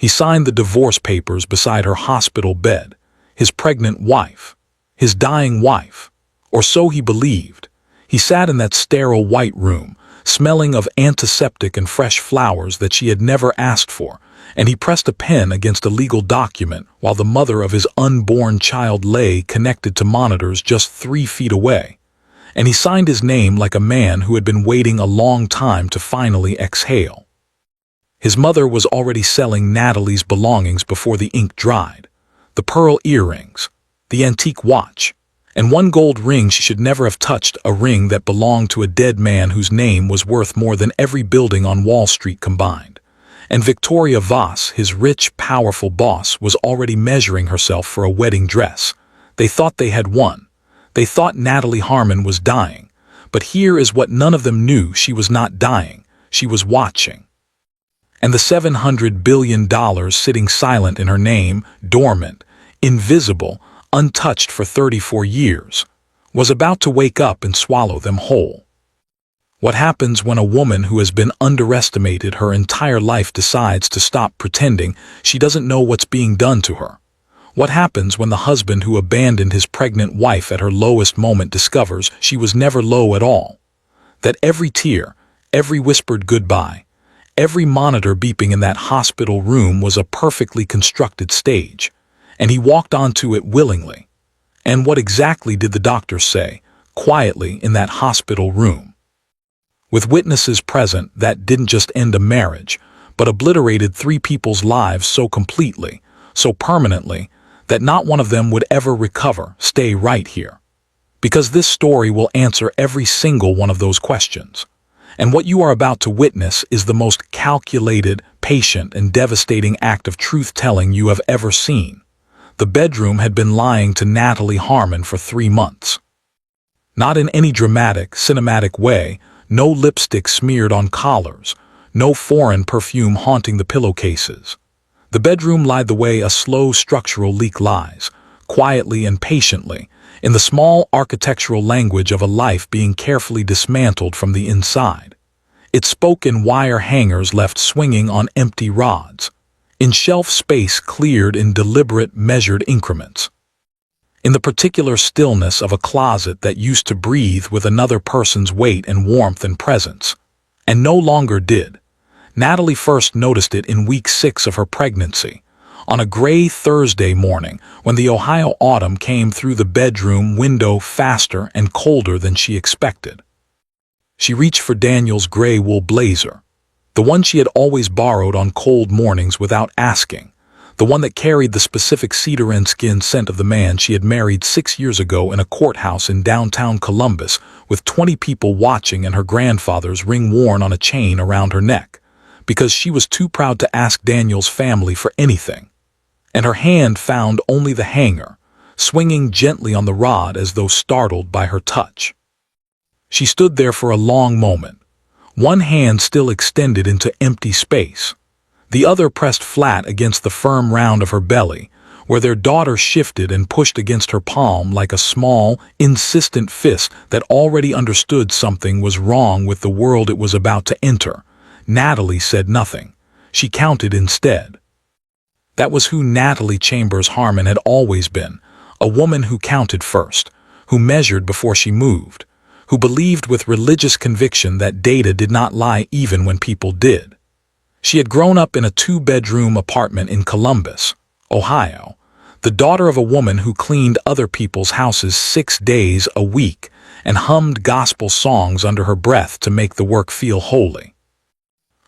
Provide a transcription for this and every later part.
He signed the divorce papers beside her hospital bed, his pregnant wife, his dying wife, or so he believed. He sat in that sterile white room, smelling of antiseptic and fresh flowers that she had never asked for, and he pressed a pen against a legal document while the mother of his unborn child lay connected to monitors just 3 feet away. And he signed his name like a man who had been waiting a long time to finally exhale. His mother was already selling Natalie's belongings before the ink dried. The pearl earrings, the antique watch, and one gold ring she should never have touched, a ring that belonged to a dead man whose name was worth more than every building on Wall Street combined. And Victoria Voss, his rich, powerful boss, was already measuring herself for a wedding dress. They thought they had won. They thought Natalie Harmon was dying. But here is what none of them knew: she was not dying. She was watching. And the $700 billion sitting silent in her name, dormant, invisible, untouched for 34 years, was about to wake up and swallow them whole. What happens when a woman who has been underestimated her entire life decides to stop pretending she doesn't know what's being done to her? What happens when the husband who abandoned his pregnant wife at her lowest moment discovers she was never low at all? That every tear, every whispered goodbye, every monitor beeping in that hospital room was a perfectly constructed stage, and he walked onto it willingly. And what exactly did the doctors say, quietly in that hospital room? With witnesses present, that didn't just end a marriage, but obliterated 3 people's lives so completely, so permanently, that not one of them would ever recover. Stay right here, because this story will answer every single one of those questions. And what you are about to witness is the most calculated, patient, and devastating act of truth-telling you have ever seen. The bedroom had been lying to Natalie Harmon for 3 months. Not in any dramatic, cinematic way, no lipstick smeared on collars, no foreign perfume haunting the pillowcases. The bedroom lied the way a slow structural leak lies, quietly and patiently, in the small architectural language of a life being carefully dismantled from the inside. It spoke in wire hangers left swinging on empty rods, in shelf space cleared in deliberate, measured increments, in the particular stillness of a closet that used to breathe with another person's weight and warmth and presence, and no longer did. Natalie first noticed it in week 6 of her pregnancy, on a gray Thursday morning when the Ohio autumn came through the bedroom window faster and colder than she expected. She reached for Daniel's gray wool blazer, the one she had always borrowed on cold mornings without asking, the one that carried the specific cedar and skin scent of the man she had married 6 years ago in a courthouse in downtown Columbus, with 20 people watching and her grandfather's ring worn on a chain around her neck, because she was too proud to ask Daniel's family for anything. And her hand found only the hanger, swinging gently on the rod as though startled by her touch. She stood there for a long moment, one hand still extended into empty space, the other pressed flat against the firm round of her belly, where their daughter shifted and pushed against her palm like a small, insistent fist that already understood something was wrong with the world it was about to enter. Natalie said nothing. She counted instead. That was who Natalie Chambers Harmon had always been, a woman who counted first, who measured before she moved, who believed with religious conviction that data did not lie even when people did. She had grown up in a 2-bedroom apartment in Columbus, Ohio, the daughter of a woman who cleaned other people's houses 6 days a week and hummed gospel songs under her breath to make the work feel holy.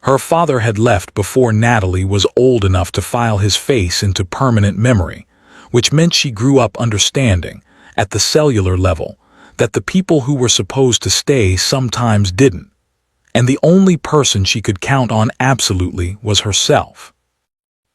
Her father had left before Natalie was old enough to file his face into permanent memory, which meant she grew up understanding, at the cellular level, that the people who were supposed to stay sometimes didn't, and the only person she could count on absolutely was herself.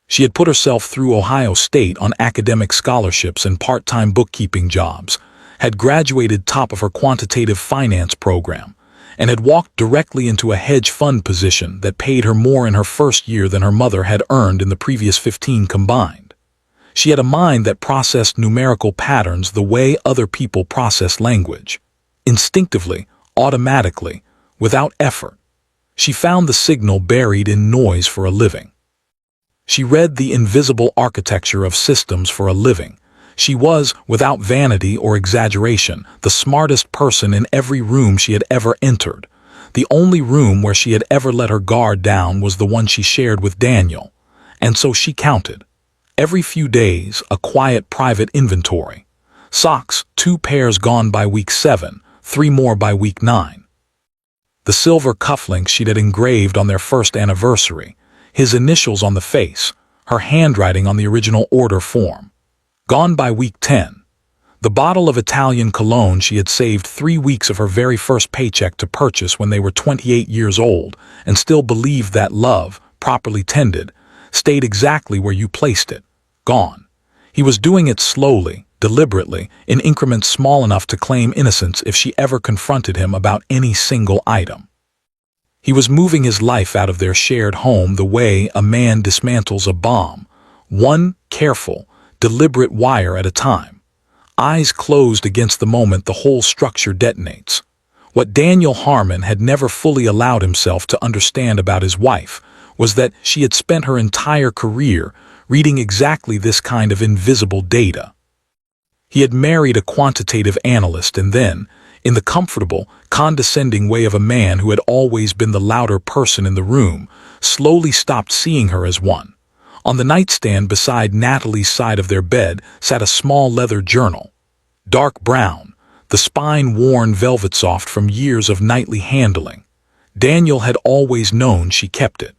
She had put herself through Ohio State on academic scholarships and part-time bookkeeping jobs, had graduated top of her quantitative finance program, and had walked directly into a hedge fund position that paid her more in her first year than her mother had earned in the previous 15 combined. She had a mind that processed numerical patterns the way other people process language, instinctively, automatically, without effort. She found the signal buried in noise for a living. She read the invisible architecture of systems for a living. She was, without vanity or exaggeration, the smartest person in every room she had ever entered. The only room where she had ever let her guard down was the one she shared with Daniel. And so she counted. Every few days, a quiet private inventory. Socks, 2 pairs gone by week 7, 3 more by week 9. The silver cufflinks she'd had engraved on their first anniversary, his initials on the face, her handwriting on the original order form. Gone by week 10. The bottle of Italian cologne she had saved 3 weeks of her very first paycheck to purchase when they were 28 years old and still believed that love, properly tended, stayed exactly where you placed it. Gone. He was doing it slowly, deliberately, in increments small enough to claim innocence if she ever confronted him about any single item. He was moving his life out of their shared home the way a man dismantles a bomb, one careful, deliberate wire at a time. Eyes closed against the moment the whole structure detonates. What Daniel Harmon had never fully allowed himself to understand about his wife was that she had spent her entire career reading exactly this kind of invisible data. He had married a quantitative analyst and then, in the comfortable, condescending way of a man who had always been the louder person in the room, slowly stopped seeing her as one. On the nightstand beside Natalie's side of their bed sat a small leather journal. Dark brown, the spine worn velvet soft from years of nightly handling. Daniel had always known she kept it.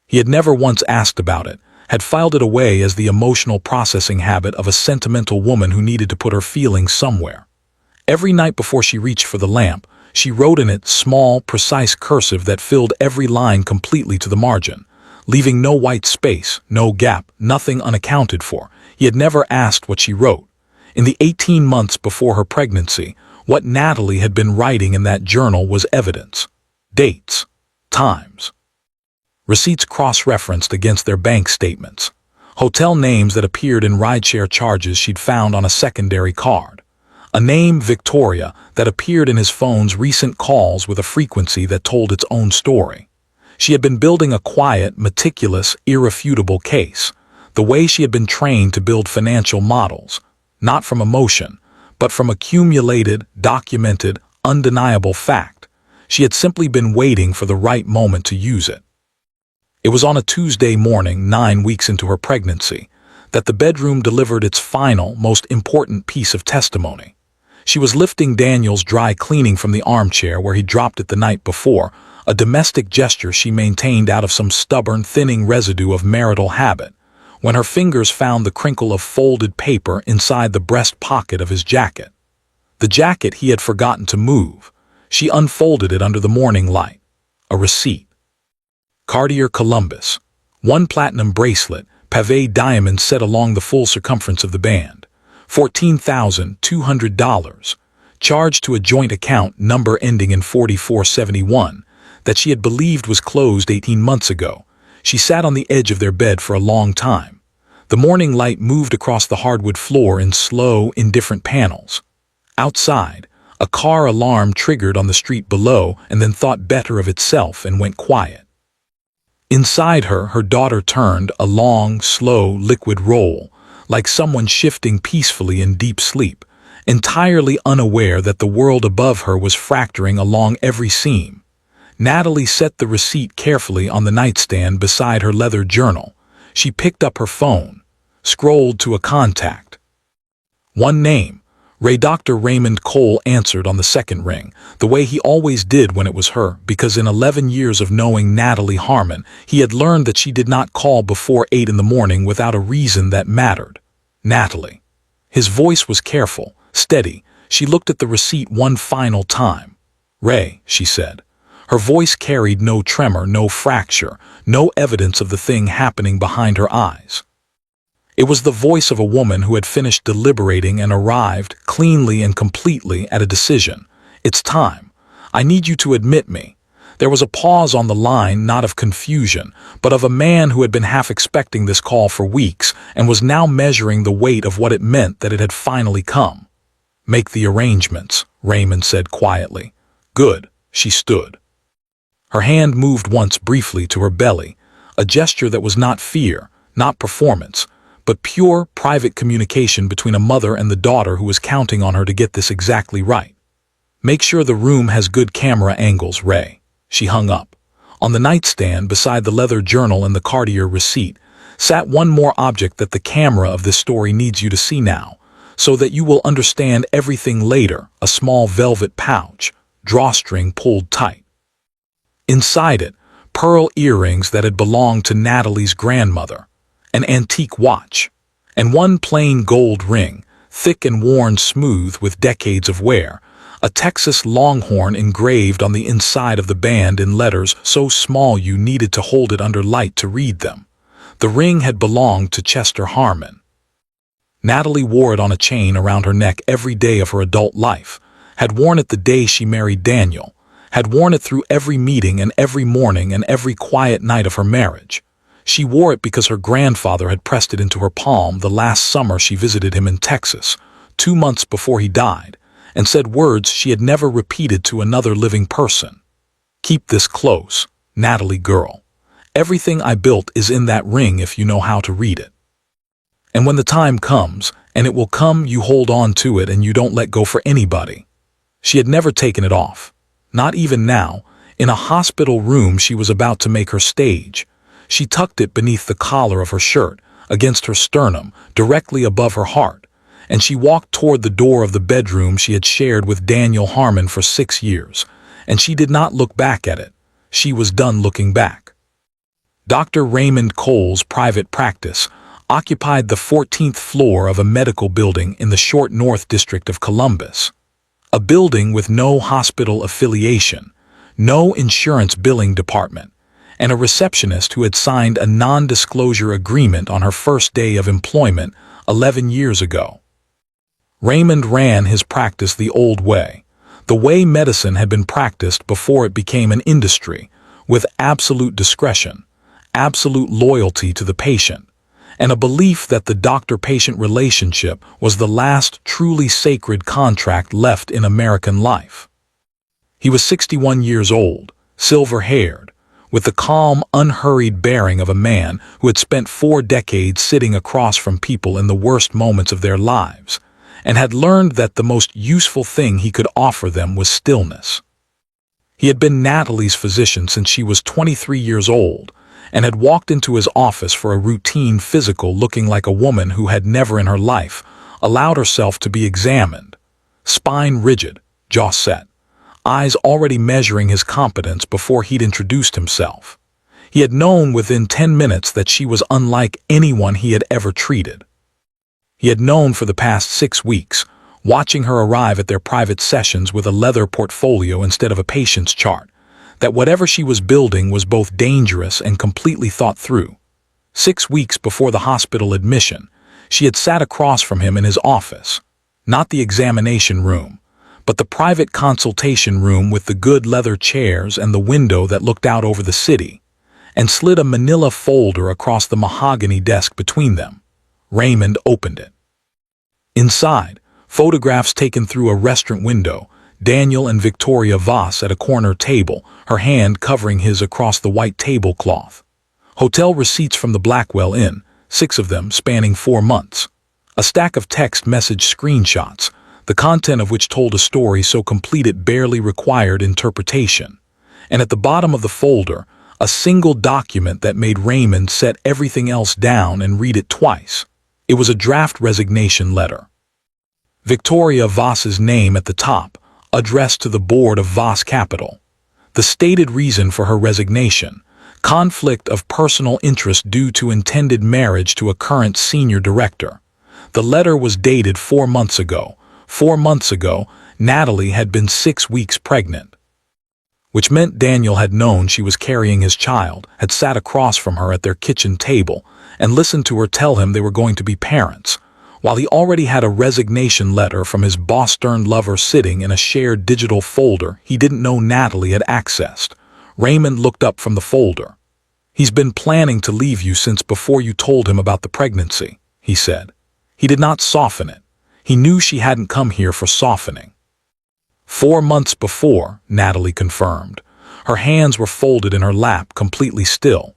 He had never once asked about it, had filed it away as the emotional processing habit of a sentimental woman who needed to put her feelings somewhere. Every night before she reached for the lamp, she wrote in it small, precise cursive that filled every line completely to the margin, leaving no white space, no gap, nothing unaccounted for. He had never asked what she wrote. In the 18 months before her pregnancy, what Natalie had been writing in that journal was evidence. Dates. Times. Receipts cross-referenced against their bank statements. Hotel names that appeared in rideshare charges she'd found on a secondary card. A name, Victoria, that appeared in his phone's recent calls with a frequency that told its own story. She had been building a quiet, meticulous, irrefutable case, the way she had been trained to build financial models, not from emotion, but from accumulated, documented, undeniable fact. She had simply been waiting for the right moment to use it. It was on a Tuesday morning, 9 weeks into her pregnancy, that the bedroom delivered its final, most important piece of testimony. She was lifting Daniel's dry cleaning from the armchair where he dropped it the night before, a domestic gesture she maintained out of some stubborn, thinning residue of marital habit, when her fingers found the crinkle of folded paper inside the breast pocket of his jacket. The jacket he had forgotten to move. She unfolded it under the morning light. A receipt. Cartier Columbus. 1 platinum bracelet, pavé diamond set along the full circumference of the band. $14,200. Charged to a joint account number ending in 4471 that she had believed was closed 18 months ago. She sat on the edge of their bed for a long time. The morning light moved across the hardwood floor in slow, indifferent panels. Outside, a car alarm triggered on the street below and then thought better of itself and went quiet. Inside her, her daughter turned, a long, slow, liquid roll, like someone shifting peacefully in deep sleep, entirely unaware that the world above her was fracturing along every seam. Natalie set the receipt carefully on the nightstand beside her leather journal. She picked up her phone, scrolled to a contact. One name. Dr. Raymond Cole answered on the second ring, the way he always did when it was her, because in 11 years of knowing Natalie Harmon, he had learned that she did not call before 8 in the morning without a reason that mattered. Natalie. His voice was careful, steady. She looked at the receipt one final time. Ray, she said. Her voice carried no tremor, no fracture, no evidence of the thing happening behind her eyes. It was the voice of a woman who had finished deliberating and arrived, cleanly and completely, at a decision. It's time. I need you to admit me. There was a pause on the line, not of confusion, but of a man who had been half expecting this call for weeks and was now measuring the weight of what it meant that it had finally come. Make the arrangements, Raymond said quietly. Good. She stood. Her hand moved once briefly to her belly, a gesture that was not fear, not performance, but pure, private communication between a mother and the daughter who was counting on her to get this exactly right. "Make sure the room has good camera angles, Ray." She hung up. On the nightstand, beside the leather journal and the Cartier receipt, sat one more object that the camera of this story needs you to see now, so that you will understand everything later: a small velvet pouch, drawstring pulled tight. Inside it, pearl earrings that had belonged to Natalie's grandmother, an antique watch, and one plain gold ring, thick and worn smooth with decades of wear, a Texas Longhorn engraved on the inside of the band in letters so small you needed to hold it under light to read them. The ring had belonged to Chester Harmon. Natalie wore it on a chain around her neck every day of her adult life, had worn it the day she married Daniel, had worn it through every meeting and every morning and every quiet night of her marriage. She wore it because her grandfather had pressed it into her palm the last summer she visited him in Texas, 2 months before he died, and said words she had never repeated to another living person. "Keep this close, Natalie girl. Everything I built is in that ring if you know how to read it. And when the time comes, and it will come, you hold on to it and you don't let go for anybody." She had never taken it off. Not even now, in a hospital room she was about to make her stage. She tucked it beneath the collar of her shirt, against her sternum, directly above her heart, and she walked toward the door of the bedroom she had shared with Daniel Harmon for 6 years, and she did not look back at it. She was done looking back. Dr. Raymond Cole's private practice occupied the 14th floor of a medical building in the short North District of Columbus. A building with no hospital affiliation, no insurance billing department, and a receptionist who had signed a non-disclosure agreement on her first day of employment 11 years ago. Raymond ran his practice the old way, the way medicine had been practiced before it became an industry, with absolute discretion, absolute loyalty to the patient, and a belief that the doctor-patient relationship was the last truly sacred contract left in American life. He was 61 years old, silver-haired, with the calm, unhurried bearing of a man who had spent 4 decades sitting across from people in the worst moments of their lives, and had learned that the most useful thing he could offer them was stillness. He had been Natalie's physician since she was 23 years old, and had walked into his office for a routine physical looking like a woman who had never in her life allowed herself to be examined. Spine rigid, jaw set, eyes already measuring his competence before he'd introduced himself. He had known within 10 minutes that she was unlike anyone he had ever treated. He had known for the past 6 weeks, watching her arrive at their private sessions with a leather portfolio instead of a patient's chart, that whatever she was building was both dangerous and completely thought through. 6 weeks before the hospital admission, she had sat across from him in his office, not the examination room, but the private consultation room with the good leather chairs and the window that looked out over the city, and slid a manila folder across the mahogany desk between them. Raymond opened it. Inside, photographs taken through a restaurant window, Daniel and Victoria Voss at a corner table, her hand covering his across the white tablecloth. Hotel receipts from the Blackwell Inn, 6 of them spanning 4 months. A stack of text message screenshots, the content of which told a story so complete it barely required interpretation. And at the bottom of the folder, a single document that made Raymond set everything else down and read it twice. It was a draft resignation letter. Victoria Voss's name at the top, addressed to the board of Voss Capital. The stated reason for her resignation: conflict of personal interest due to intended marriage to a current senior director. The letter was dated 4 months ago. 4 months ago, Natalie had been 6 weeks pregnant, which meant Daniel had known she was carrying his child, had sat across from her at their kitchen table, and listened to her tell him they were going to be parents, while he already had a resignation letter from his boss-turned lover sitting in a shared digital folder he didn't know Natalie had accessed. Raymond looked up from the folder. "He's been planning to leave you since before you told him about the pregnancy," he said. He did not soften it. He knew she hadn't come here for softening. 4 months before, Natalie confirmed. Her hands were folded in her lap, completely still.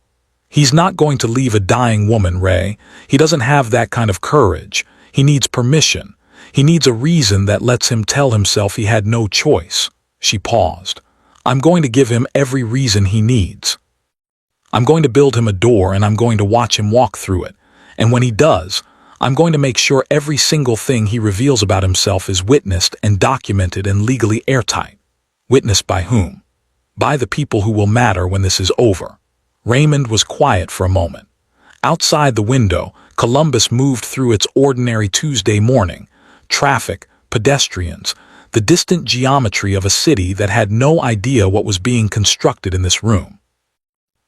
He's not going to leave a dying woman, Ray. He doesn't have that kind of courage. He needs permission. He needs a reason that lets him tell himself he had no choice. She paused. I'm going to give him every reason he needs. I'm going to build him a door and I'm going to watch him walk through it. And when he does, I'm going to make sure every single thing he reveals about himself is witnessed and documented and legally airtight. Witnessed by whom? By the people who will matter when this is over. Raymond was quiet for a moment. Outside the window, Columbus moved through its ordinary Tuesday morning. Traffic, pedestrians, the distant geometry of a city that had no idea what was being constructed in this room.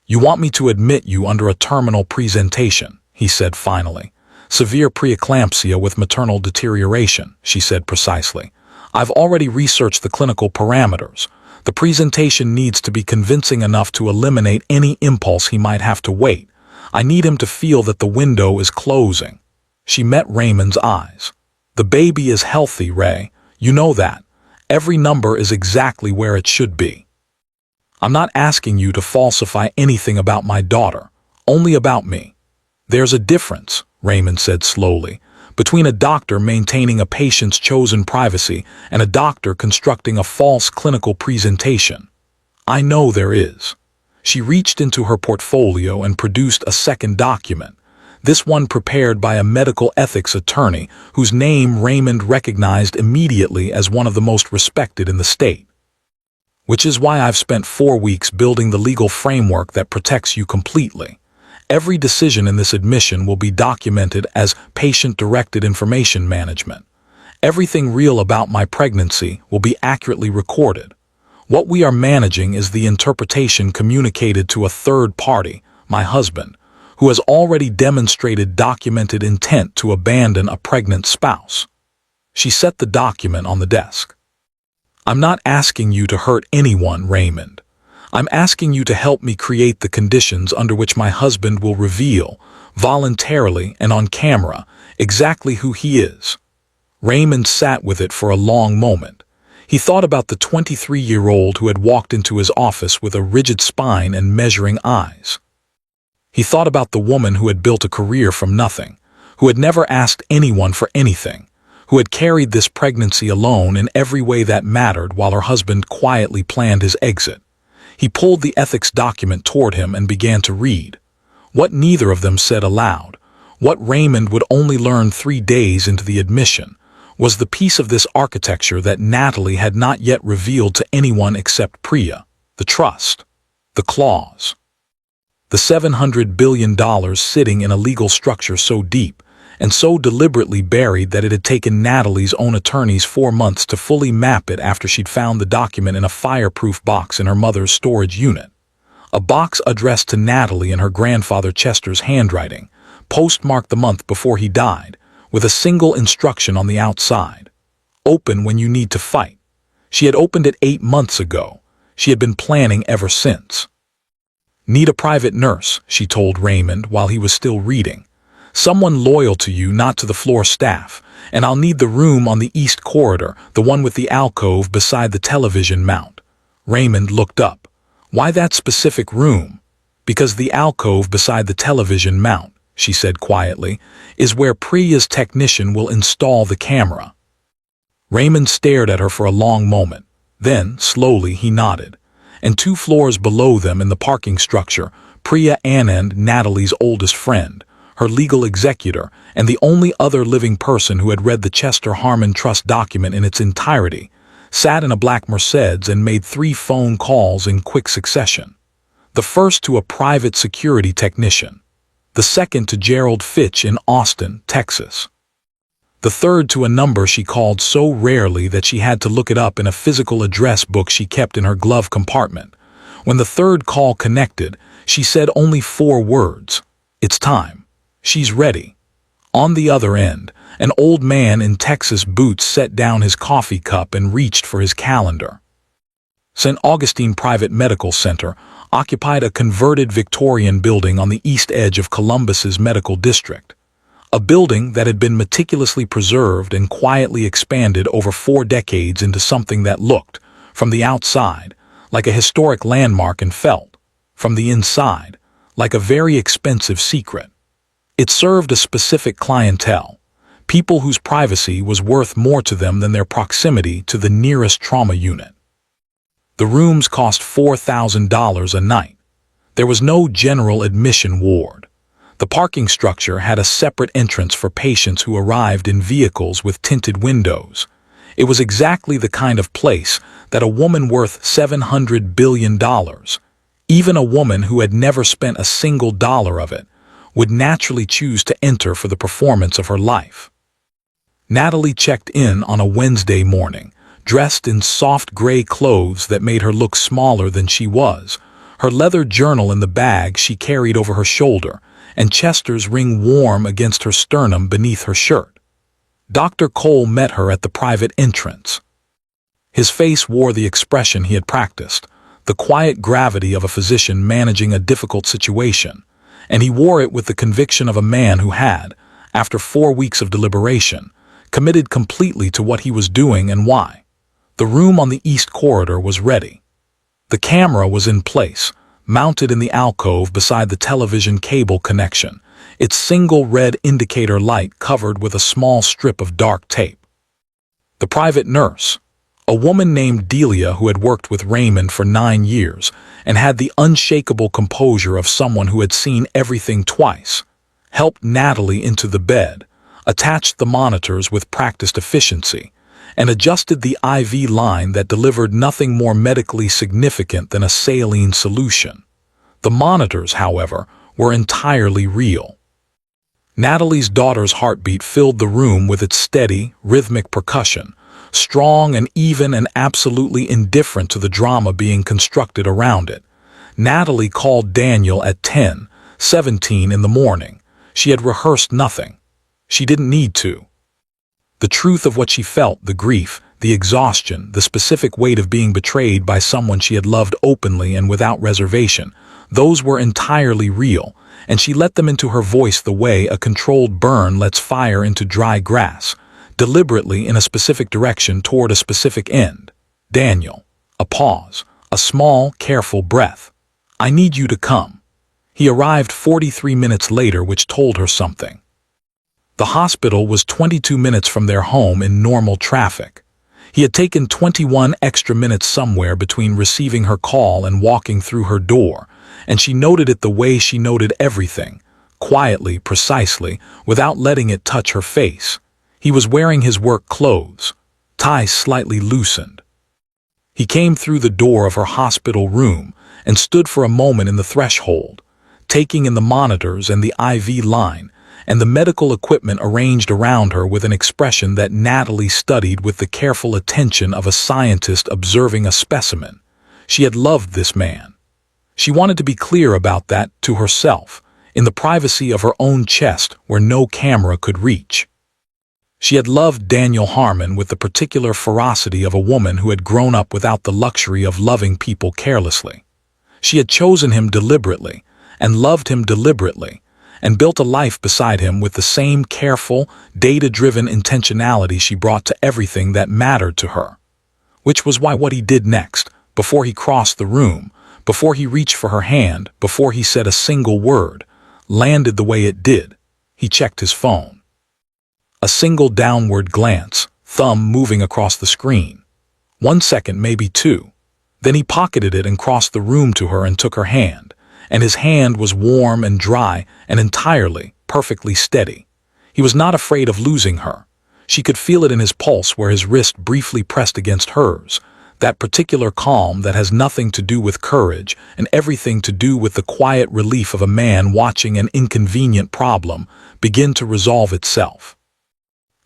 You want me to admit you under a terminal presentation, he said finally. Severe preeclampsia with maternal deterioration, she said precisely. I've already researched the clinical parameters. The presentation needs to be convincing enough to eliminate any impulse he might have to wait. I need him to feel that the window is closing. She met Raymond's eyes. The baby is healthy, Ray. You know that. Every number is exactly where it should be. I'm not asking you to falsify anything about my daughter, only about me. There's a difference, Raymond said slowly, between a doctor maintaining a patient's chosen privacy and a doctor constructing a false clinical presentation. I know there is. She reached into her portfolio and produced a second document, this one prepared by a medical ethics attorney whose name Raymond recognized immediately as one of the most respected in the state. Which is why I've spent 4 weeks building the legal framework that protects you completely. Every decision in this admission will be documented as patient-directed information management. Everything real about my pregnancy will be accurately recorded. What we are managing is the interpretation communicated to a third party, my husband, who has already demonstrated documented intent to abandon a pregnant spouse. She set the document on the desk. I'm not asking you to hurt anyone, Raymond. I'm asking you to help me create the conditions under which my husband will reveal, voluntarily and on camera, exactly who he is. Raymond sat with it for a long moment. He thought about the 23-year-old who had walked into his office with a rigid spine and measuring eyes. He thought about the woman who had built a career from nothing, who had never asked anyone for anything, who had carried this pregnancy alone in every way that mattered while her husband quietly planned his exit. He pulled the ethics document toward him and began to read. What neither of them said aloud, what Raymond would only learn 3 days into the admission, was the piece of this architecture that Natalie had not yet revealed to anyone except Priya, the trust, the clause. The $700 billion sitting in a legal structure so deep and so deliberately buried that it had taken Natalie's own attorneys 4 months to fully map it after she'd found the document in a fireproof box in her mother's storage unit. A box addressed to Natalie in her grandfather Chester's handwriting, postmarked the month before he died, with a single instruction on the outside. Open when you need to fight. She had opened it 8 months ago. She had been planning ever since. Need a private nurse, she told Raymond while he was still reading. Someone loyal to you, not to the floor staff, and I'll need the room on the east corridor, the one with the alcove beside the television mount. Raymond looked up. Why that specific room? Because the alcove beside the television mount, she said quietly, is where Priya's technician will install the camera. Raymond stared at her for a long moment. Then, slowly, he nodded. And 2 floors below them in the parking structure, Priya Anand, Natalie's oldest friend, her legal executor, and the only other living person who had read the Chester Harmon Trust document in its entirety, sat in a black Mercedes and made 3 phone calls in quick succession. The first to a private security technician. The second to Gerald Fitch in Austin, Texas. The third to a number she called so rarely that she had to look it up in a physical address book she kept in her glove compartment. When the third call connected, she said only 4 words. It's time. She's ready. On the other end, an old man in Texas boots set down his coffee cup and reached for his calendar. St. Augustine Private Medical Center occupied a converted Victorian building on the east edge of Columbus's medical district. A building that had been meticulously preserved and quietly expanded over 4 decades into something that looked, from the outside, like a historic landmark and felt, from the inside, like a very expensive secret. It served a specific clientele, people whose privacy was worth more to them than their proximity to the nearest trauma unit. The rooms cost $4,000 a night. There was no general admission ward. The parking structure had a separate entrance for patients who arrived in vehicles with tinted windows. It was exactly the kind of place that a woman worth $700 billion, even a woman who had never spent a single dollar of it, would naturally choose to enter for the performance of her life. Natalie checked in on a Wednesday morning, dressed in soft gray clothes that made her look smaller than she was, her leather journal in the bag she carried over her shoulder, and Chester's ring warm against her sternum beneath her shirt. Dr. Cole met her at the private entrance. His face wore the expression he had practiced, the quiet gravity of a physician managing a difficult situation, and he wore it with the conviction of a man who had, after 4 weeks of deliberation, committed completely to what he was doing and why. The room on the east corridor was ready. The camera was in place, mounted in the alcove beside the television cable connection, its single red indicator light covered with a small strip of dark tape. The private nurse, a woman named Delia who had worked with Raymond for 9 years and had the unshakable composure of someone who had seen everything twice, helped Natalie into the bed, attached the monitors with practiced efficiency, and adjusted the IV line that delivered nothing more medically significant than a saline solution. The monitors, however, were entirely real. Natalie's daughter's heartbeat filled the room with its steady, rhythmic percussion, strong and even and absolutely indifferent to the drama being constructed around it. Natalie called Daniel at 10:17 in the morning. She had rehearsed nothing. She didn't need to. The truth of what she felt, the grief, the exhaustion, the specific weight of being betrayed by someone she had loved openly and without reservation, those were entirely real, and she let them into her voice the way a controlled burn lets fire into dry grass, deliberately in a specific direction toward a specific end. Daniel. A pause. A small, careful breath. I need you to come. He arrived 43 minutes later, which told her something. The hospital was 22 minutes from their home in normal traffic. He had taken 21 extra minutes somewhere between receiving her call and walking through her door, and she noted it the way she noted everything, quietly, precisely, without letting it touch her face. He was wearing his work clothes, tie slightly loosened. He came through the door of her hospital room and stood for a moment in the threshold, taking in the monitors and the IV line, and the medical equipment arranged around her with an expression that Natalie studied with the careful attention of a scientist observing a specimen. She had loved this man. She wanted to be clear about that to herself, in the privacy of her own chest where no camera could reach. She had loved Daniel Harmon with the particular ferocity of a woman who had grown up without the luxury of loving people carelessly. She had chosen him deliberately, and loved him deliberately, and built a life beside him with the same careful, data-driven intentionality she brought to everything that mattered to her. Which was why what he did next, before he crossed the room, before he reached for her hand, before he said a single word, landed the way it did. He checked his phone. A single downward glance, thumb moving across the screen. 1 second, maybe 2. Then he pocketed it and crossed the room to her and took her hand. And his hand was warm and dry and entirely, perfectly steady. He was not afraid of losing her. She could feel it in his pulse where his wrist briefly pressed against hers, that particular calm that has nothing to do with courage and everything to do with the quiet relief of a man watching an inconvenient problem begin to resolve itself.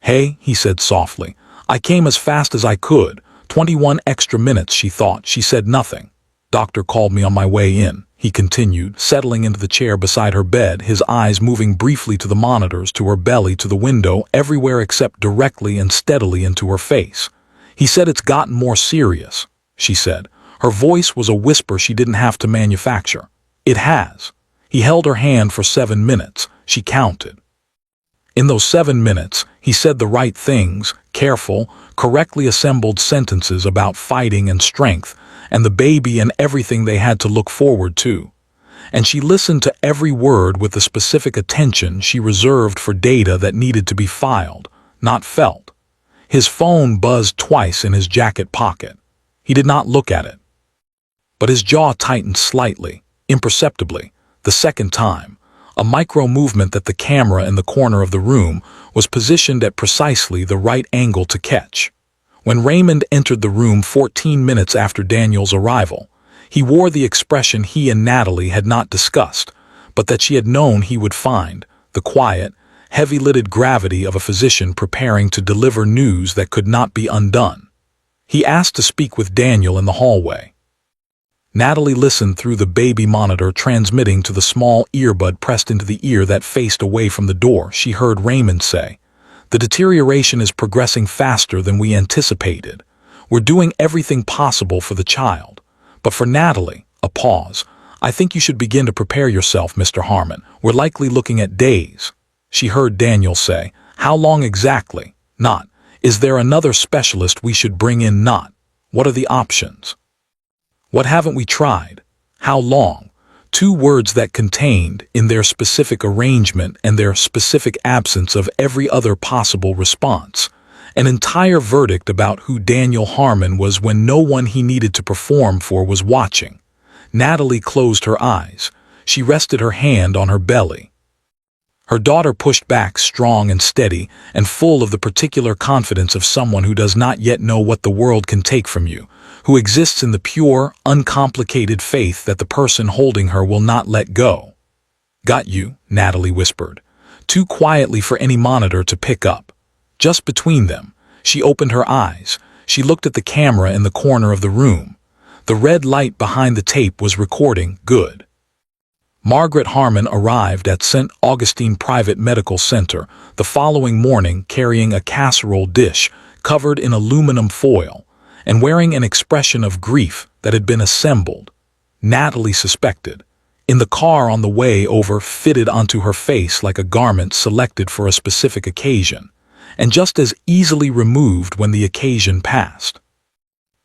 Hey, he said softly. I came as fast as I could. 21 extra minutes, she thought. She said nothing. Doctor called me on my way in, he continued, settling into the chair beside her bed, his eyes moving briefly to the monitors, to her belly, to the window, everywhere except directly and steadily into her face. He said it's gotten more serious, she said. Her voice was a whisper she didn't have to manufacture. It has. He held her hand for 7 minutes, she counted. In those 7 minutes, he said the right things, careful, correctly assembled sentences about fighting and strength, and the baby and everything they had to look forward to. and she listened to every word with the specific attention she reserved for data that needed to be filed, not felt. His phone buzzed twice in his jacket pocket. He did not look at it. But his jaw tightened slightly, imperceptibly, the second time, a micro-movement that the camera in the corner of the room was positioned at precisely the right angle to catch. When Raymond entered the room 14 minutes after Daniel's arrival, he wore the expression he and Natalie had not discussed, but that she had known he would find, the quiet, heavy-lidded gravity of a physician preparing to deliver news that could not be undone. He asked to speak with Daniel in the hallway. Natalie listened through the baby monitor transmitting to the small earbud pressed into the ear that faced away from the door. She heard Raymond say, "The deterioration is progressing faster than we anticipated. We're doing everything possible for the child. But for Natalie," a pause, "I think you should begin to prepare yourself, Mr. Harmon. We're likely looking at days." She heard Daniel say, "How long exactly?" Not, "Is there another specialist we should bring in?" Not, "What are the options? What haven't we tried? How long?" Two words that contained, in their specific arrangement and their specific absence of every other possible response, an entire verdict about who Daniel Harmon was when no one he needed to perform for was watching. Natalie closed her eyes. She rested her hand on her belly. Her daughter pushed back, strong and steady, and full of the particular confidence of someone who does not yet know what the world can take from you, who exists in the pure, uncomplicated faith that the person holding her will not let go. "Got you," Natalie whispered, too quietly for any monitor to pick up. Just between them, she opened her eyes. She looked at the camera in the corner of the room. The red light behind the tape was recording. Good. Margaret Harmon arrived at St. Augustine Private Medical Center the following morning carrying a casserole dish covered in aluminum foil and wearing an expression of grief that had been assembled, Natalie suspected, in the car on the way over, fitted onto her face like a garment selected for a specific occasion, and just as easily removed when the occasion passed.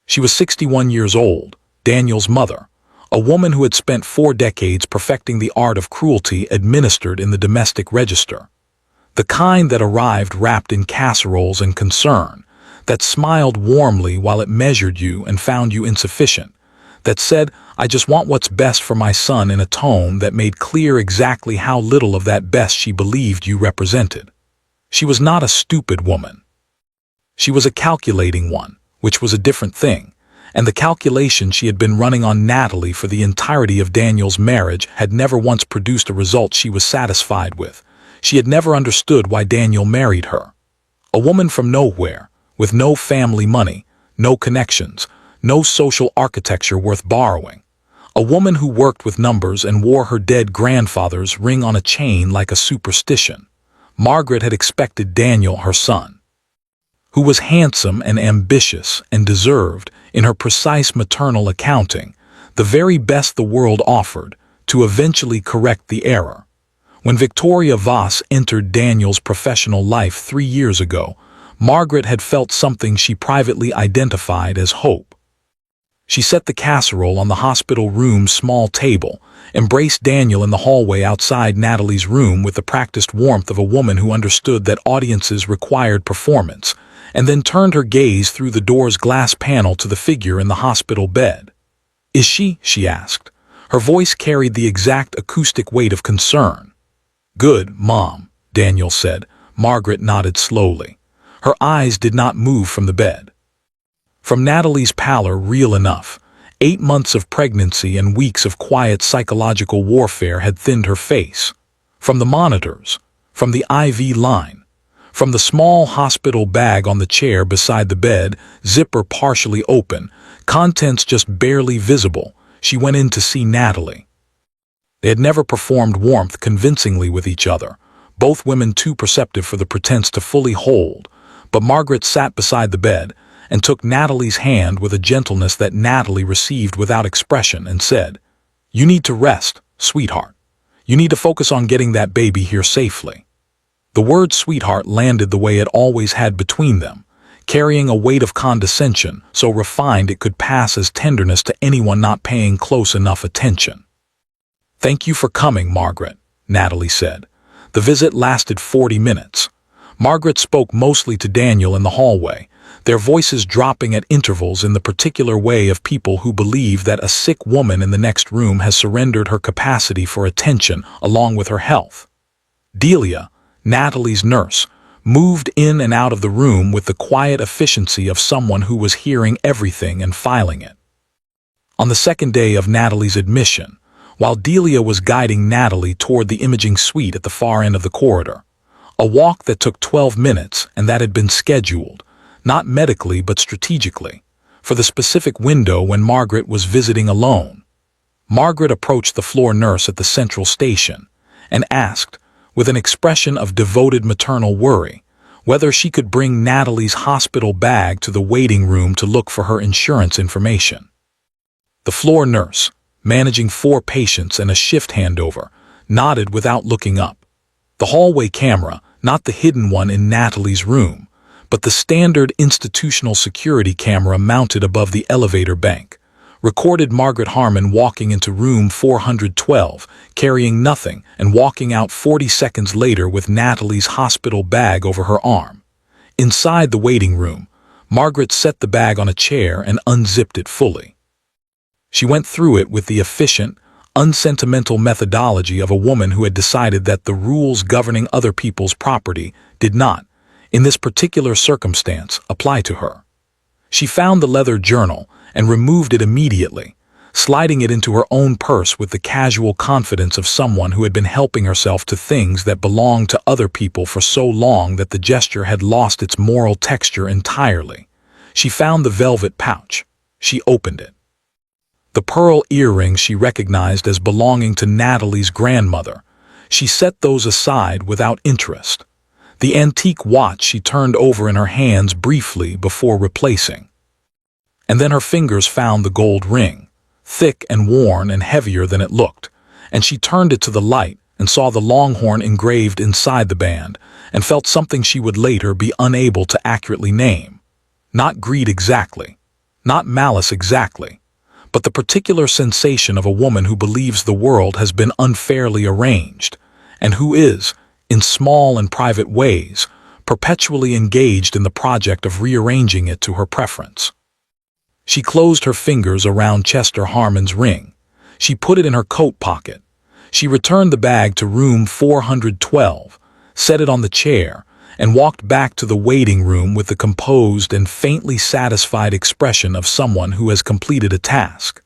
She was 61 years old, Daniel's mother, a woman who had spent 4 decades perfecting the art of cruelty administered in the domestic register. The kind that arrived wrapped in casseroles and concern, that smiled warmly while it measured you and found you insufficient, that said, "I just want what's best for my son," in a tone that made clear exactly how little of that best she believed you represented. She was not a stupid woman. She was a calculating one, which was a different thing. And the calculation she had been running on Natalie for the entirety of Daniel's marriage had never once produced a result she was satisfied with. She had never understood why Daniel married her. A woman from nowhere, with no family money, no connections, no social architecture worth borrowing. A woman who worked with numbers and wore her dead grandfather's ring on a chain like a superstition. Margaret had expected Daniel, her son, who was handsome and ambitious and deserved, in her precise maternal accounting, the very best the world offered, to eventually correct the error. When Victoria Voss entered Daniel's professional life 3 years ago, Margaret had felt something she privately identified as hope. She set the casserole on the hospital room's small table, embraced Daniel in the hallway outside Natalie's room with the practiced warmth of a woman who understood that audiences required performance, and then turned her gaze through the door's glass panel to the figure in the hospital bed. "Is she?" she asked. Her voice carried the exact acoustic weight of concern. "Good, Mom," Daniel said. Margaret nodded slowly. Her eyes did not move from the bed. From Natalie's pallor, real enough, 8 months of pregnancy and weeks of quiet psychological warfare had thinned her face. From the monitors, from the IV line, from the small hospital bag on the chair beside the bed, zipper partially open, contents just barely visible, she went in to see Natalie. They had never performed warmth convincingly with each other, both women too perceptive for the pretense to fully hold, but Margaret sat beside the bed and took Natalie's hand with a gentleness that Natalie received without expression and said, "You need to rest, sweetheart. You need to focus on getting that baby here safely." The word sweetheart landed the way it always had between them, carrying a weight of condescension so refined it could pass as tenderness to anyone not paying close enough attention. "Thank you for coming, Margaret," Natalie said. The visit lasted 40 minutes. Margaret spoke mostly to Daniel in the hallway, their voices dropping at intervals in the particular way of people who believe that a sick woman in the next room has surrendered her capacity for attention along with her health. Delia, Natalie's nurse, moved in and out of the room with the quiet efficiency of someone who was hearing everything and filing it. On the second day of Natalie's admission, while Delia was guiding Natalie toward the imaging suite at the far end of the corridor, a walk that took 12 minutes and that had been scheduled, not medically but strategically, for the specific window when Margaret was visiting alone. Margaret approached the floor nurse at the central station and asked, with an expression of devoted maternal worry, whether she could bring Natalie's hospital bag to the waiting room to look for her insurance information. The floor nurse, managing 4 patients and a shift handover, nodded without looking up. The hallway camera, not the hidden one in Natalie's room, but the standard institutional security camera mounted above the elevator bank, recorded Margaret Harmon walking into room 412, carrying nothing, and walking out 40 seconds later with Natalie's hospital bag over her arm. Inside the waiting room, Margaret set the bag on a chair and unzipped it fully. She went through it with the efficient, unsentimental methodology of a woman who had decided that the rules governing other people's property did not, in this particular circumstance, apply to her. She found the leather journal and removed it immediately, sliding it into her own purse with the casual confidence of someone who had been helping herself to things that belonged to other people for so long that the gesture had lost its moral texture entirely. She found the velvet pouch. She opened it. The pearl earrings she recognized as belonging to Natalie's grandmother. She set those aside without interest. The antique watch she turned over in her hands briefly before replacing. And then her fingers found the gold ring, thick and worn and heavier than it looked, and she turned it to the light and saw the longhorn engraved inside the band and felt something she would later be unable to accurately name. Not greed exactly, not malice exactly, but the particular sensation of a woman who believes the world has been unfairly arranged, and who is, in small and private ways, perpetually engaged in the project of rearranging it to her preference. She closed her fingers around Chester Harmon's ring. She put it in her coat pocket. She returned the bag to room 412, set it on the chair, and walked back to the waiting room with the composed and faintly satisfied expression of someone who has completed a task.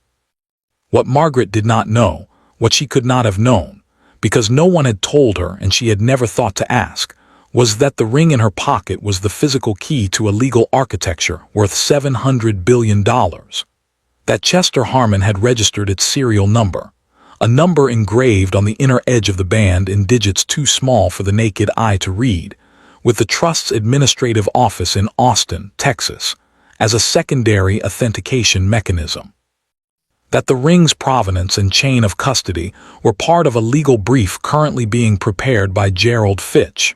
What Margaret did not know, what she could not have known, because no one had told her and she had never thought to ask, was that the ring in her pocket was the physical key to a legal architecture worth $700 billion. That Chester Harmon had registered its serial number, a number engraved on the inner edge of the band in digits too small for the naked eye to read, with the Trust's administrative office in Austin, Texas, as a secondary authentication mechanism. That the ring's provenance and chain of custody were part of a legal brief currently being prepared by Gerald Fitch.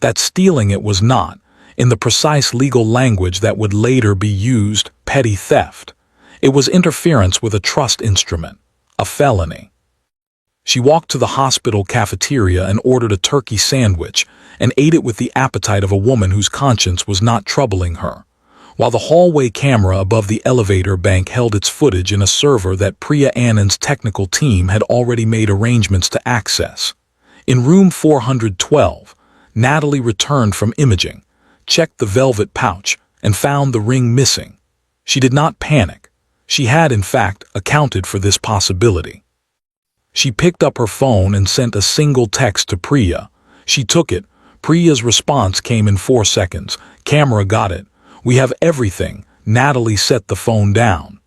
That stealing it was not, in the precise legal language that would later be used, petty theft. It was interference with a trust instrument, a felony. She walked to the hospital cafeteria and ordered a turkey sandwich and ate it with the appetite of a woman whose conscience was not troubling her, while the hallway camera above the elevator bank held its footage in a server that Priya Anand's technical team had already made arrangements to access. In room 412, Natalie returned from imaging, checked the velvet pouch, and found the ring missing. She did not panic. She had, in fact, accounted for this possibility. She picked up her phone and sent a single text to Priya. She took it. Priya's response came in 4 seconds. "Camera got it. We have everything." Natalie set the phone down.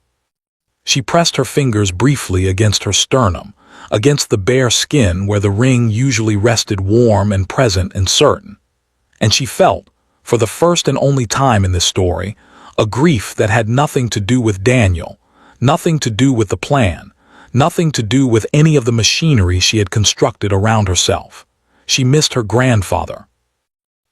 She pressed her fingers briefly against her sternum, against the bare skin where the ring usually rested, warm and present and certain. And she felt, for the first and only time in this story, a grief that had nothing to do with Daniel, nothing to do with the plan, nothing to do with any of the machinery she had constructed around herself. She missed her grandfather.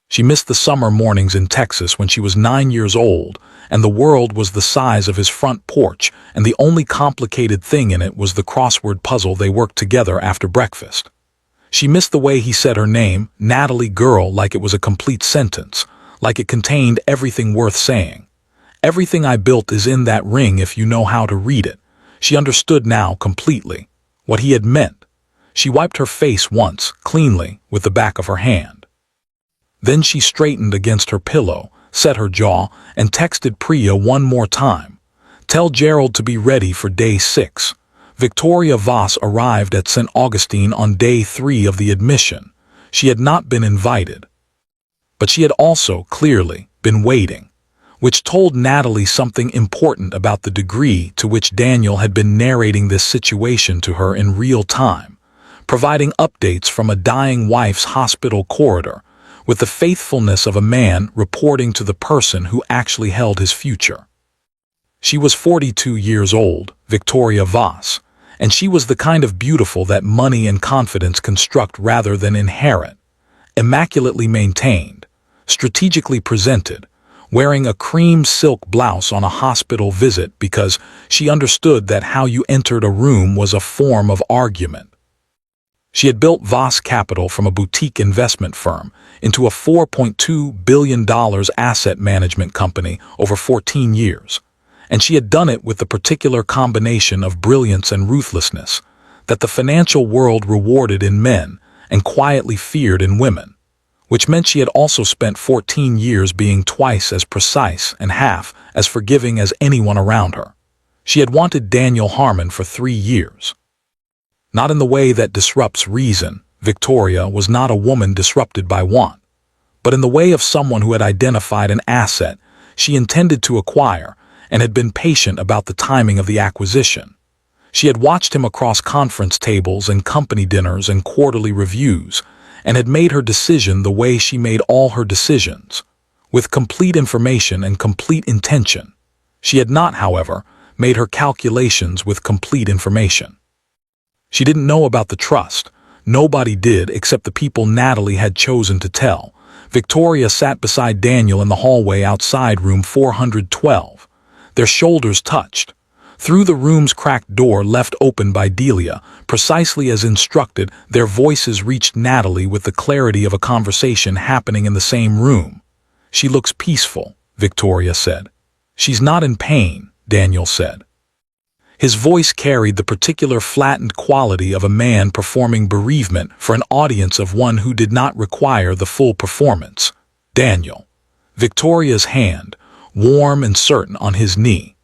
She missed the summer mornings in Texas when she was 9 years old, and the world was the size of his front porch, and the only complicated thing in it was the crossword puzzle they worked together after breakfast. She missed the way he said her name, Natalie Girl, like it was a complete sentence, like it contained everything worth saying. Everything I built is in that ring if you know how to read it. She understood now completely what he had meant. She wiped her face once, cleanly, with the back of her hand. Then she straightened against her pillow, set her jaw, and texted Priya one more time. Tell Gerald to be ready for day 6. Victoria Voss arrived at St. Augustine on day 3 of the admission. She had not been invited. But she had also, clearly, been waiting, which told Natalie something important about the degree to which Daniel had been narrating this situation to her in real time, providing updates from a dying wife's hospital corridor, with the faithfulness of a man reporting to the person who actually held his future. She was 42 years old, Victoria Voss, and she was the kind of beautiful that money and confidence construct rather than inherit, immaculately maintained, strategically presented, wearing a cream silk blouse on a hospital visit because she understood that how you entered a room was a form of argument. She had built Voss Capital from a boutique investment firm into a $4.2 billion asset management company over 14 years, and she had done it with the particular combination of brilliance and ruthlessness that the financial world rewarded in men and quietly feared in women, which meant she had also spent 14 years being twice as precise and half as forgiving as anyone around her. She had wanted Daniel Harmon for 3 years. Not in the way that disrupts reason. Victoria was not a woman disrupted by want, but in the way of someone who had identified an asset she intended to acquire and had been patient about the timing of the acquisition. She had watched him across conference tables and company dinners and quarterly reviews, and had made her decision the way she made all her decisions, with complete information and complete intention. She had not, however, made her calculations with complete information. She didn't know about the trust. Nobody did except the people Natalie had chosen to tell. Victoria sat beside Daniel in the hallway outside room 412. Their shoulders touched. Through the room's cracked door left open by Delia, precisely as instructed, their voices reached Natalie with the clarity of a conversation happening in the same room. She looks peaceful, Victoria said. She's not in pain, Daniel said. His voice carried the particular flattened quality of a man performing bereavement for an audience of one who did not require the full performance. Daniel. Victoria's hand, warm and certain, on his knee.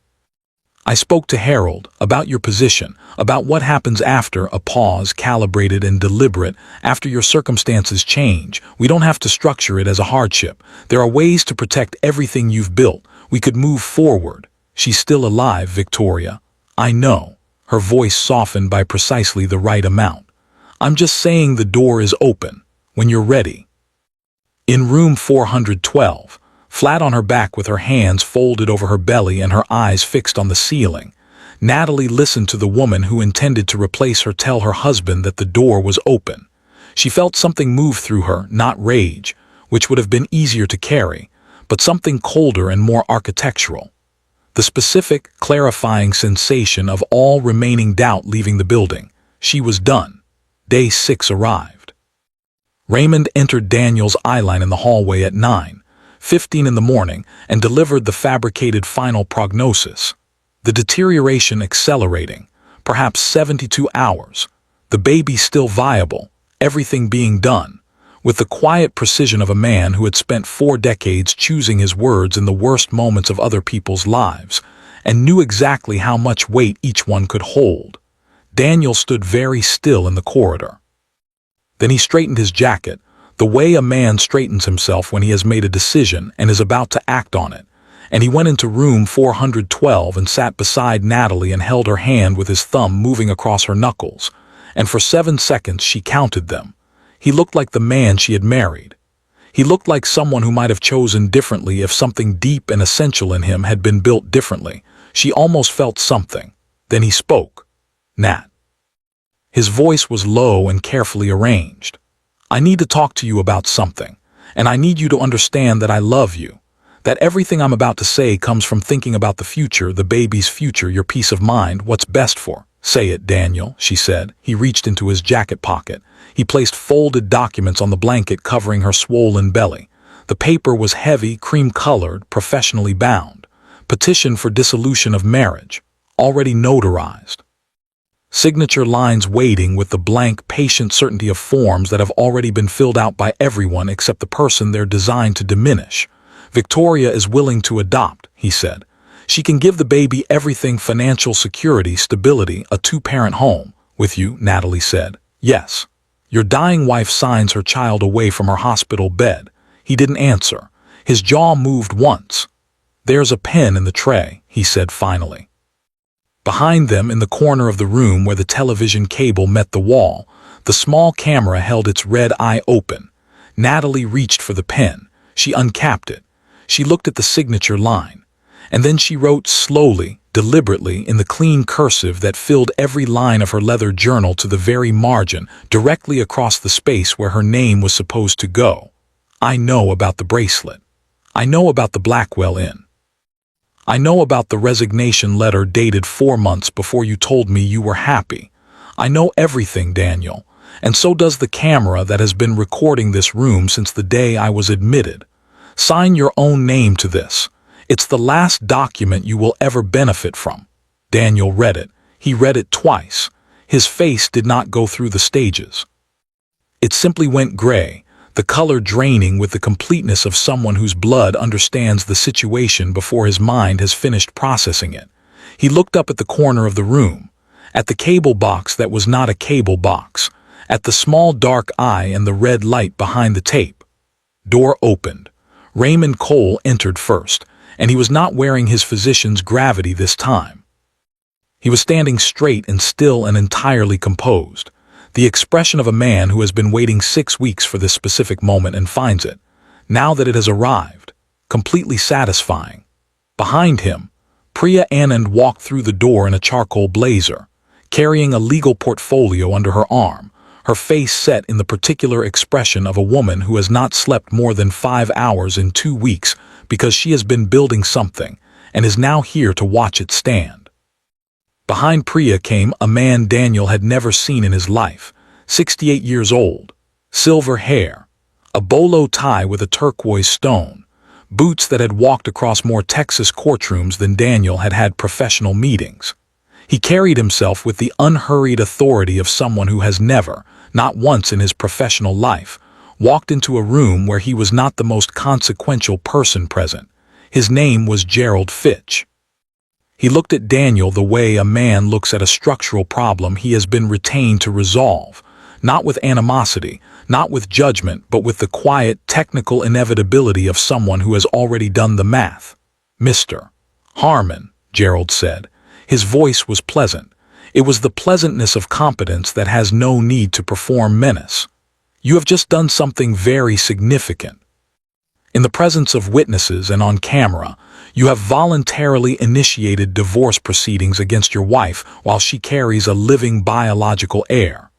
I spoke to Harold about your position, about what happens after a pause, calibrated and deliberate, after your circumstances change. We don't have to structure it as a hardship. There are ways to protect everything you've built. We could move forward. She's still alive, Victoria. I know. Her voice softened by precisely the right amount. I'm just saying the door is open, when you're ready. In room 412, flat on her back with her hands folded over her belly and her eyes fixed on the ceiling, Natalie listened to the woman who intended to replace her tell her husband that the door was open. She felt something move through her, not rage, which would have been easier to carry, but something colder and more architectural. The specific, clarifying sensation of all remaining doubt leaving the building. She was done. Day 6 arrived. Raymond entered Daniel's eyeline in the hallway at 9:15 in the morning and delivered the fabricated final prognosis. The deterioration accelerating, perhaps 72 hours. The baby still viable, everything being done, with the quiet precision of a man who had spent 4 decades choosing his words in the worst moments of other people's lives, and knew exactly how much weight each one could hold. Daniel stood very still in the corridor. Then he straightened his jacket, the way a man straightens himself when he has made a decision and is about to act on it, and he went into room 412 and sat beside Natalie and held her hand with his thumb moving across her knuckles, and for 7 seconds she counted them. He looked like the man she had married. He looked like someone who might have chosen differently if something deep and essential in him had been built differently. She almost felt something. Then he spoke. Nat. His voice was low and carefully arranged. I need to talk to you about something. And I need you to understand that I love you. That everything I'm about to say comes from thinking about the future, the baby's future, your peace of mind, what's best for. Say it, Daniel, she said. He reached into his jacket pocket. He placed folded documents on the blanket covering her swollen belly. The paper was heavy, cream-colored, professionally bound. Petition for dissolution of marriage. Already notarized. Signature lines waiting with the blank, patient certainty of forms that have already been filled out by everyone except the person they're designed to diminish. Victoria is willing to adopt, he said. She can give the baby everything: financial security, stability, a two-parent home. With you, Natalie said. Yes. Your dying wife signs her child away from her hospital bed. He didn't answer. His jaw moved once. There's a pen in the tray, he said finally. Behind them, in the corner of the room where the television cable met the wall, the small camera held its red eye open. Natalie reached for the pen. She uncapped it. She looked at the signature line. And then she wrote slowly, deliberately, in the clean cursive that filled every line of her leather journal to the very margin, directly across the space where her name was supposed to go. I know about the bracelet. I know about the Blackwell Inn. I know about the resignation letter dated 4 months before you told me you were happy. I know everything, Daniel, and so does the camera that has been recording this room since the day I was admitted. Sign your own name to this. It's the last document you will ever benefit from. Daniel read it. He read it twice. His face did not go through the stages. It simply went gray, the color draining with the completeness of someone whose blood understands the situation before his mind has finished processing it. He looked up at the corner of the room, at the cable box that was not a cable box, at the small dark eye and the red light behind the tape. Door opened. Raymond Cole entered first, and he was not wearing his physician's gravity this time. He was standing straight and still and entirely composed, the expression of a man who has been waiting 6 weeks for this specific moment and finds it, now that it has arrived, completely satisfying. Behind him, Priya Anand walked through the door in a charcoal blazer, carrying a legal portfolio under her arm, her face set in the particular expression of a woman who has not slept more than 5 hours in 2 weeks because she has been building something and is now here to watch it stand. Behind Priya came a man Daniel had never seen in his life, 68 years old, silver hair, a bolo tie with a turquoise stone, boots that had walked across more Texas courtrooms than Daniel had had professional meetings. He carried himself with the unhurried authority of someone who has never, not once in his professional life, walked into a room where he was not the most consequential person present. His name was Gerald Fitch. He looked at Daniel the way a man looks at a structural problem he has been retained to resolve, not with animosity, not with judgment, but with the quiet, technical inevitability of someone who has already done the math. Mr. Harmon, Gerald said. His voice was pleasant. It was the pleasantness of competence that has no need to perform menace. You have just done something very significant. In the presence of witnesses and on camera, you have voluntarily initiated divorce proceedings against your wife while she carries a living biological heir.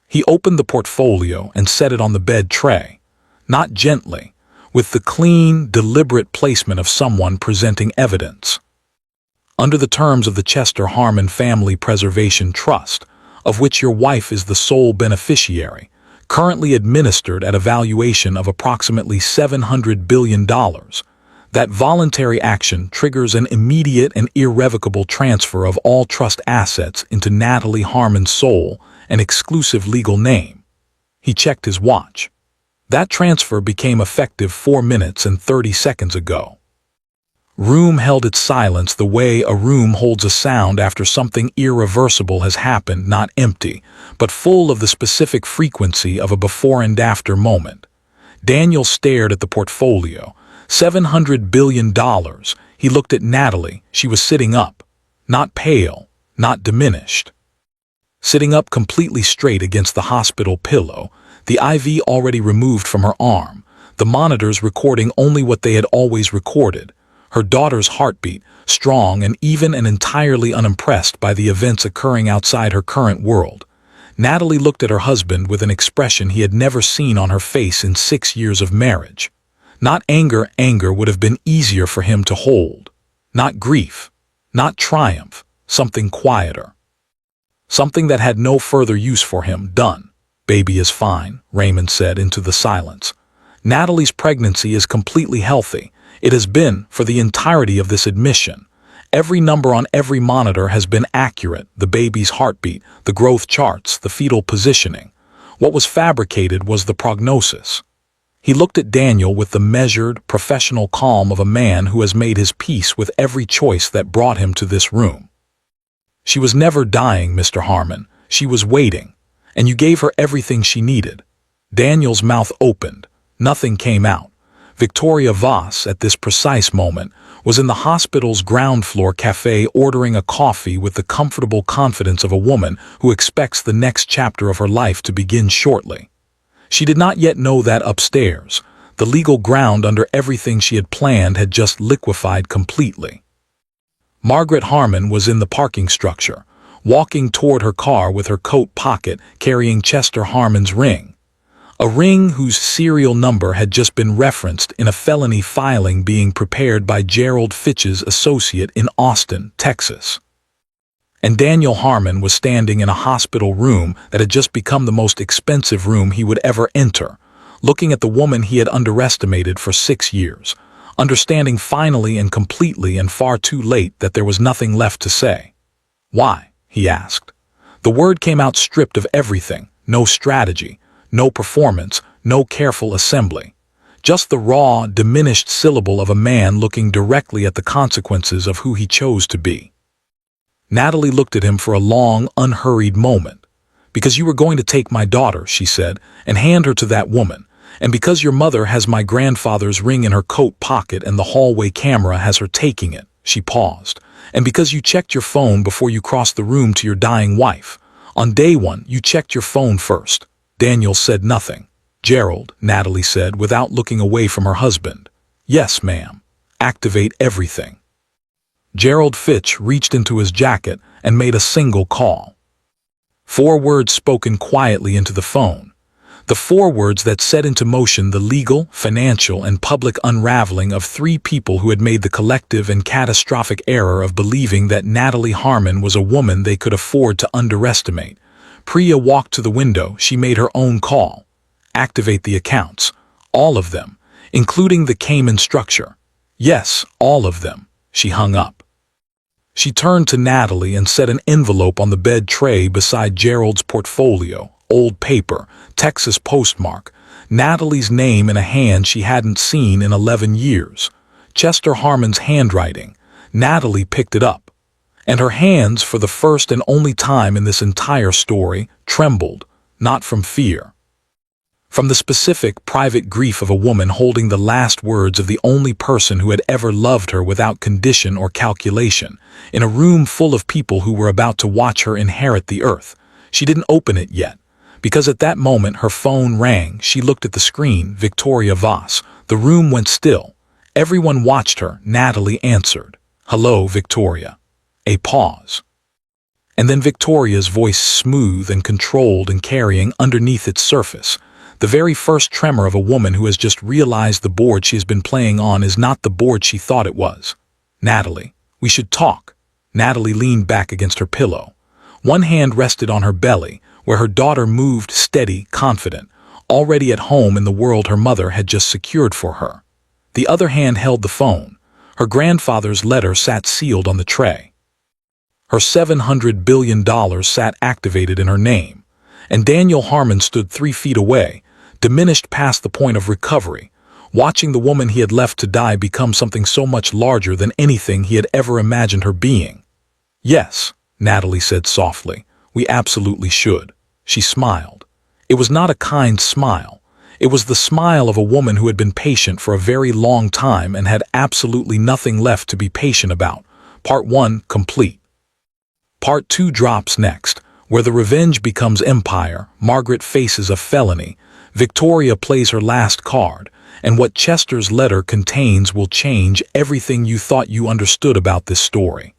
He opened the portfolio and set it on the bed tray, not gently, with the clean, deliberate placement of someone presenting evidence. Under the terms of the Chester Harmon Family Preservation Trust, of which your wife is the sole beneficiary, currently administered at a valuation of approximately $700 billion, that voluntary action triggers an immediate and irrevocable transfer of all trust assets into Natalie Harmon's sole and exclusive legal name. He checked his watch. That transfer became effective 4 minutes and 30 seconds ago. Room held its silence the way a room holds a sound after something irreversible has happened, not empty, but full of the specific frequency of a before and after moment. Daniel stared at the portfolio. $700 billion. He looked at Natalie. She was sitting up, not pale, not diminished. Sitting up completely straight against the hospital pillow, the IV already removed from her arm, the monitors recording only what they had always recorded. Her daughter's heartbeat, strong and even and entirely unimpressed by the events occurring outside her current world. Natalie looked at her husband with an expression he had never seen on her face in 6 years of marriage. Not anger, anger would have been easier for him to hold. Not grief, not triumph, something quieter. Something that had no further use for him. Done. Baby is fine, Raymond said into the silence. Natalie's pregnancy is completely healthy. It has been for the entirety of this admission. Every number on every monitor has been accurate, the baby's heartbeat, the growth charts, the fetal positioning. What was fabricated was the prognosis. He looked at Daniel with the measured, professional calm of a man who has made his peace with every choice that brought him to this room. She was never dying, Mr. Harmon. She was waiting, and you gave her everything she needed. Daniel's mouth opened. Nothing came out. Victoria Voss, at this precise moment, was in the hospital's ground floor cafe ordering a coffee with the comfortable confidence of a woman who expects the next chapter of her life to begin shortly. She did not yet know that upstairs, the legal ground under everything she had planned had just liquefied completely. Margaret Harmon was in the parking structure, walking toward her car with her coat pocket carrying Chester Harmon's ring. A ring whose serial number had just been referenced in a felony filing being prepared by Gerald Fitch's associate in Austin, Texas. And Daniel Harmon was standing in a hospital room that had just become the most expensive room he would ever enter, looking at the woman he had underestimated for 6 years, understanding finally and completely and far too late that there was nothing left to say. Why? He asked. The word came out stripped of everything, no strategy, no performance, no careful assembly. Just the raw, diminished syllable of a man looking directly at the consequences of who he chose to be. Natalie looked at him for a long, unhurried moment. Because you were going to take my daughter, she said, and hand her to that woman, and because your mother has my grandfather's ring in her coat pocket and the hallway camera has her taking it, she paused, and because you checked your phone before you crossed the room to your dying wife. On day one, you checked your phone first. Daniel said nothing. Gerald, Natalie said, without looking away from her husband. Yes, ma'am. Activate everything. Gerald Fitch reached into his jacket and made a single call. 4 words spoken quietly into the phone. The 4 words that set into motion the legal, financial, and public unraveling of 3 people who had made the collective and catastrophic error of believing that Natalie Harmon was a woman they could afford to underestimate. Priya walked to the window. She made her own call. Activate the accounts. All of them, including the Cayman structure. Yes, all of them. She hung up. She turned to Natalie and set an envelope on the bed tray beside Gerald's portfolio, old paper, Texas postmark, Natalie's name in a hand she hadn't seen in 11 years. Chester Harmon's handwriting. Natalie picked it up. And her hands, for the first and only time in this entire story, trembled, not from fear. From the specific, private grief of a woman holding the last words of the only person who had ever loved her without condition or calculation, in a room full of people who were about to watch her inherit the earth. She didn't open it yet, because at that moment her phone rang. She looked at the screen, Victoria Voss. The room went still. Everyone watched her. Natalie answered. Hello, Victoria. A pause. And then Victoria's voice, smooth and controlled and carrying underneath its surface, the very first tremor of a woman who has just realized the board she has been playing on is not the board she thought it was. Natalie, we should talk. Natalie leaned back against her pillow. One hand rested on her belly, where her daughter moved steady, confident, already at home in the world her mother had just secured for her. The other hand held the phone. Her grandfather's letter sat sealed on the tray. Her $700 billion sat activated in her name, and Daniel Harmon stood 3 feet away, diminished past the point of recovery, watching the woman he had left to die become something so much larger than anything he had ever imagined her being. Yes, Natalie said softly, we absolutely should. She smiled. It was not a kind smile. It was the smile of a woman who had been patient for a very long time and had absolutely nothing left to be patient about. Part 1 complete. Part 2 drops next, where the revenge becomes empire, Margaret faces a felony, Victoria plays her last card, and what Chester's letter contains will change everything you thought you understood about this story.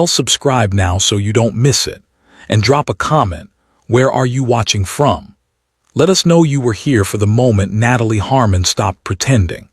Subscribe now so you don't miss it, and drop a comment. Where are you watching from? Let us know you were here for the moment Natalie Harmon stopped pretending.